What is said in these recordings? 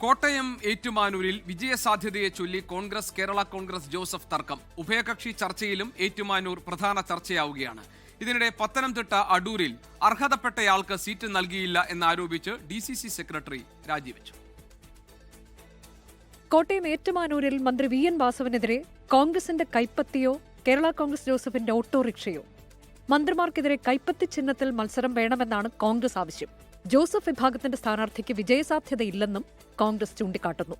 കോട്ടയം ഏറ്റുമാനൂരിൽ വിജയസാധ്യതയെ ചൊല്ലി കോൺഗ്രസ് കേരള കോൺഗ്രസ് ജോസഫ് തർക്കം. ഉഭയകക്ഷി ചർച്ചയിലും ഏറ്റുമാനൂർ പ്രധാന ചർച്ചയാവുകയാണ്. ഇതിനിടെ പത്തനംതിട്ട അടൂരിൽ അർഹതപ്പെട്ടയാൾക്ക് സീറ്റ് നൽകിയില്ല എന്നാരോപിച്ച് DCC സെക്രട്ടറി രാജിവെച്ചു. കോട്ടയം ഏറ്റുമാനൂരിൽ മന്ത്രി VN വാസവനെതിരെ കോൺഗ്രസിന്റെ കൈപ്പത്തിയോ കേരള കോൺഗ്രസ് ജോസഫിന്റെ ഓട്ടോറിക്ഷയോ. മന്ത്രിമാർക്കെതിരെ കൈപ്പത്തി ചിഹ്നത്തിൽ മത്സരം വേണമെന്നാണ് കോൺഗ്രസ് ആവശ്യം. ജോസഫ് വിഭാഗത്തിന്റെ സ്ഥാനാർത്ഥിക്ക് വിജയസാധ്യതയില്ലെന്നും കോൺഗ്രസ് ചൂണ്ടിക്കാട്ടുന്നു.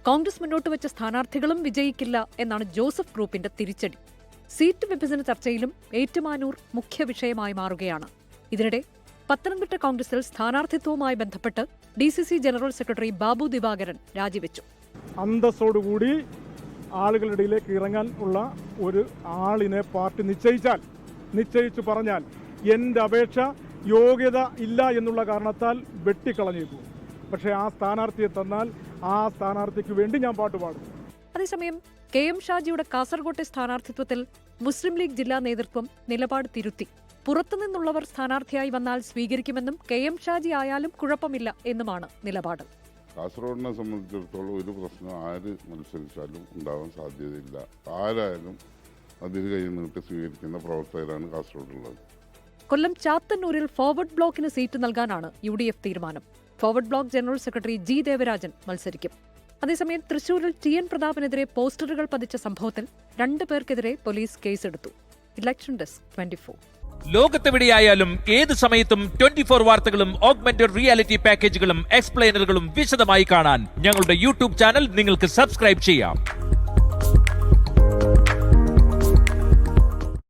കോൺഗ്രസ് മുന്നോട്ട് വെച്ച സ്ഥാനാർത്ഥികളും വിജയിക്കില്ല എന്നാണ് ജോസഫ് ഗ്രൂപ്പിന്റെ തിരിച്ചടി. സീറ്റ് വിഭജന ചർച്ചയിലും ഏറ്റുമാനൂർ മുഖ്യ വിഷയമായി മാറുകയാണ്. ഇതിനിടെ പത്തനംതിട്ട കോൺഗ്രസിൽ സ്ഥാനാർത്ഥിത്വവുമായി ബന്ധപ്പെട്ട് DCC general secretary Babu Divakaran രാജിവെച്ചു. അന്തസ്സോടുകൂടി ആളുകളുടെ ഇടയിലേക്ക് ഇറങ്ങാൻ ഉള്ള ഒരു ആളിനെ പാർട്ടി നിശ്ചയിച്ചു പറഞ്ഞാൽ എൻ്റെ അപേക്ഷ യോഗ്യത ഇല്ല എന്നുള്ള കാരണത്താൽ വെട്ടിക്കളഞ്ഞേക്കും. പക്ഷേ ആ സ്ഥാനാർത്ഥിയെ തന്നാൽ ആ സ്ഥാനാർത്ഥിക്ക് വേണ്ടി ഞാൻ പാട്ടുപാടും. അതേസമയം KM ഷാജിയുടെ കാസർകോട്ടെ സ്ഥാനാർത്ഥിത്വത്തിൽ മുസ്ലിം ലീഗ് ജില്ലാ നേതൃത്വം നിലപാട് തിരുത്തി. പുറത്തുനിന്നുള്ളവർ സ്ഥാനാർത്ഥിയായി വന്നാൽ സ്വീകരിക്കുമെന്നും KM ഷാജി ആയാലും കുഴപ്പമില്ല എന്നുമാണ് നിലപാട്. കാസർഗോഡിനെ സംബന്ധിച്ചിടത്തോളം ഒരു പ്രശ്നം ആര് മത്സരിച്ചാലും ഉണ്ടാവാൻ സാധ്യതയില്ല. ആരായാലും അതിന് കൈ നീട്ടി സ്വീകരിക്കുന്ന പ്രവർത്തകരാണ് കാസർഗോഡുള്ളത്. കൊല്ലം ചാത്തന്നൂരിൽ ഫോർവേഡ് ബ്ലോക്കിന് സീറ്റ് നൽകാനാണ് UDF തീരുമാനം. Forward block general secretary G Devarajan മത്സരിക്കും. അതേസമയം തൃശൂരിൽ TN പ്രതാപനെതിരെ പോസ്റ്ററുകൾ പതിച്ച സംഭവത്തിൽ 2 പേർക്കെതിരെ പോലീസ് കേസെടുത്തു. Election desk 24. ലോകത്തെവിടെയായാലും ഏത് സമയത്തും 24 വാർത്തകളും ഓഗ്മെന്റഡ് റിയാലിറ്റി പാക്കേജുകളും എക്സ്പ്ലെയിനറുകളും വിശദമായി കാണാൻ ഞങ്ങളുടെ YouTube ചാനൽ നിങ്ങൾക്ക് സബ്സ്ക്രൈബ് ചെയ്യാം.